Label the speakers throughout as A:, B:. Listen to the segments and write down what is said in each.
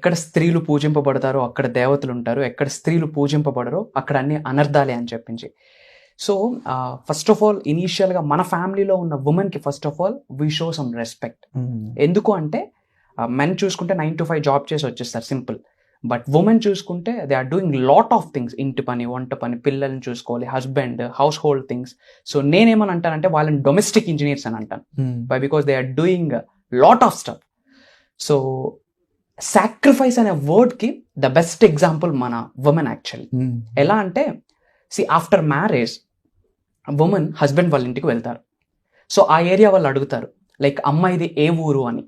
A: ఎక్కడ స్త్రీలు పూజింపబడతారో అక్కడ దేవతలు ఉంటారు, ఎక్కడ స్త్రీలు పూజింపబడరో అక్కడ అన్ని అనర్థాలే అని చెప్పించి. సో ఫస్ట్ ఆఫ్ ఆల్ ఇనీషియల్గా మన ఫ్యామిలీలో ఉన్న ఉమెన్కి first of all we show some respect. ఎందుకు అంటే మెన్ చూసుకుంటే 9 to 5 జాబ్ చేసి వచ్చేస్తారు, సింపుల్. బట్ ఉమెన్ చూసుకుంటే they are doing lot of things, ఇంటి పని, వంట పని, పిల్లల్ని చూసుకోవాలి, husband, household things. So నేనేమని అంటానంటే వాళ్ళని డొమెస్టిక్ ఇంజనీర్స్ అని అంటాను, because they are doing lot of stuff. So sacrifice అనే వర్డ్కి ద బెస్ట్ ఎగ్జాంపుల్ మన ఉమెన్ యాక్చువల్లీ. ఎలా అంటే ఆఫ్టర్ మ్యారేజ్ ఉమెన్ హస్బెండ్ వాళ్ళ ఇంటికి వెళ్తారు. సో ఆ ఏరియా వాళ్ళు అడుగుతారు లైక్ అమ్మాయిది ఏ ఊరు అని.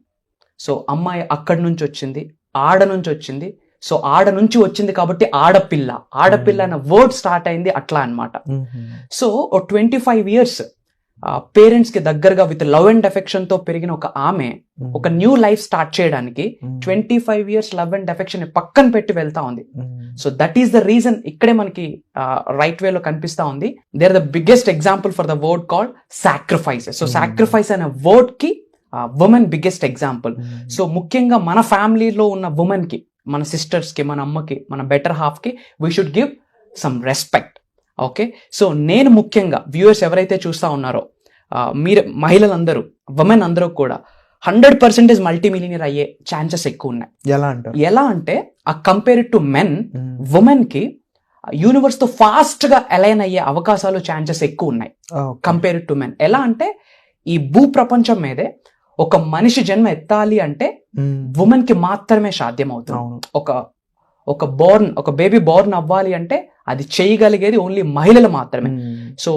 A: సో అమ్మాయి అక్కడి నుంచి వచ్చింది, ఆడ నుంచి వచ్చింది, సో ఆడ నుంచి వచ్చింది కాబట్టి ఆడపిల్ల, ఆడపిల్ల అనే వర్డ్ స్టార్ట్ అయింది అట్లా అనమాట. సో 25 years పేరెంట్స్ కి దగ్గరగా విత్ లవ్ అండ్ అఫెక్షన్ తో పెరిగిన ఒక ఆమె ఒక న్యూ లైఫ్ స్టార్ట్ చేయడానికి 25 years లవ్ అండ్ అఫెక్షన్ పక్కన పెట్టి వెళ్తా ఉంది. So that is the reason ఇక్కడే మనకి రైట్ వేలో కనిపిస్తా ఉంది. They are the biggest example for the word called sacrifices. So sacrifice అనే వర్డ్ కి ఉమెన్ బిగ్గెస్ట్ ఎగ్జాంపుల్. సో ముఖ్యంగా మన ఫ్యామిలీలో ఉన్న ఉమెన్ కి, మన సిస్టర్స్ కి, మన అమ్మకి, మన బెటర్ హాఫ్ కి we should give some respect. Okay, so నేను ముఖ్యంగా వ్యూయర్స్ ఎవరైతే చూస్తా ఉన్నారో మీరు మహిళలందరూ, ఉమెన్ అందరూ కూడా 100% మల్టీమిలియనర్ అయ్యే ఛాన్సెస్ ఎక్కువ ఉన్నాయి. ఎలా అంటే కంపేర్ టు మెన్, ఉమెన్ కి యూనివర్స్ తో ఫాస్ట్ గా అలైన్ అయ్యే అవకాశాలు, ఛాన్సెస్ ఎక్కువ ఉన్నాయి కంపేర్ టు మెన్. ఎలా అంటే ఈ భూ ప్రపంచం మీదే ఒక మనిషి జన్మ ఎత్తాలి అంటే ఉమెన్ కి మాత్రమే సాధ్యం అవుతుంది. ఒక బేబీ బోర్న్ అవ్వాలి అంటే అది చేయగలిగేది ఓన్లీ మహిళలు మాత్రమే. సో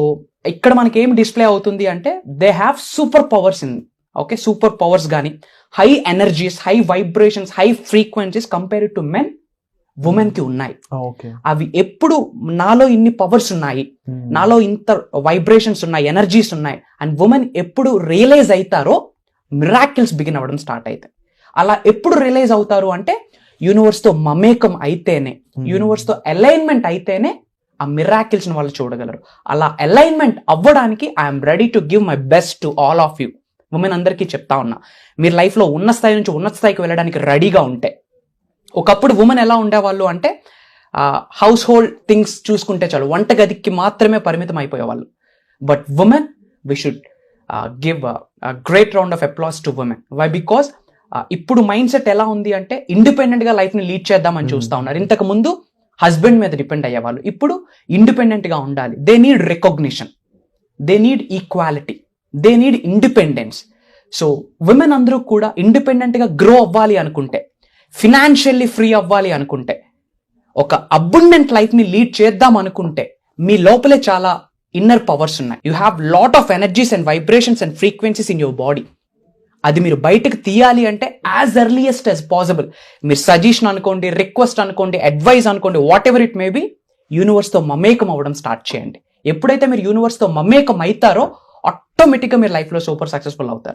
A: ఇక్కడ మనకి ఏం డిస్ప్లే అవుతుంది అంటే they have super powers in, okay, super powers కానీ high energies, high vibrations, high frequencies compare to men, women కి ఉన్నాయి. అవి ఎప్పుడు నాలో ఇన్ని పవర్స్ ఉన్నాయి, నాలో ఇంత వైబ్రేషన్స్ ఉన్నాయి, ఎనర్జీస్ ఉన్నాయి అండ్ ఉమెన్ ఎప్పుడు రియలైజ్ అవుతారో మిరాకిల్స్ బిగిన్ అవ్వడం స్టార్ట్ అవుతాయి. అలా ఎప్పుడు రియలైజ్ అవుతారు అంటే యూనివర్స్ తో మమేకం అయితేనే, యూనివర్స్ తో అలైన్మెంట్ అయితేనే ఆ మిరాకిల్స్ ని వాళ్ళు చూడగలరు. అలా అలైన్మెంట్ అవ్వడానికి I'm ready to give my best to all of you. Women అందరికీ చెప్తా ఉన్నా, మీరు లైఫ్ లో ఉన్న స్థాయి నుంచి ఉన్నత స్థాయికి వెళ్ళడానికి రెడీగా ఉంటే. ఒకప్పుడు ఉమెన్ ఎలా ఉండేవాళ్ళు అంటే హౌస్ హోల్డ్ థింగ్స్ చూసుకుంటే చాలు, వంట గదికి మాత్రమే పరిమితం అయిపోయేవాళ్ళు. But women, we should give great round of applause to women. Why? Because ఇప్పుడు మైండ్ సెట్ ఎలా ఉంది అంటే ఇండిపెండెంట్ గా లైఫ్ ని లీడ్ చేద్దామని చూస్తా ఉన్నారు. ఇంతకు ముందు హస్బెండ్ మీద డిపెండ్ అయ్యేవాళ్ళు, ఇప్పుడు ఇండిపెండెంట్ గా ఉండాలి. They need recognition, they need equality, they need independence. So women అందరూ కూడా ఇండిపెండెంట్ గా గ్రో అవ్వాలి అనుకుంటే, ఫినాన్షియల్లీ ఫ్రీ అవ్వాలి అనుకుంటే, ఒక అబండెంట్ లైఫ్ ని లీడ్ చేద్దాం అనుకుంటే మీ లోపలే చాలా ఇన్నర్ పవర్స్ ఉన్నాయి. You have lot of energies and vibrations and frequencies in your body. అది మీరు బయటకు తీయాలి అంటే యాజ్ ఎర్లియస్ట్ యాజ్ పాసిబుల్ మీరు సజెషన్ అనుకోండి, రిక్వెస్ట్ అనుకోండి, అడ్వైస్ అనుకోండి, what ever it may be, universe తో మమేకం అవ్వడం స్టార్ట్ చేయండి. ఎప్పుడైతే మీరు యూనివర్స్ తో మమేకం అవుతారో ఆటోమేటిక్గా మీరు లైఫ్ లో సూపర్ సక్సెస్ఫుల్ అవుతారు.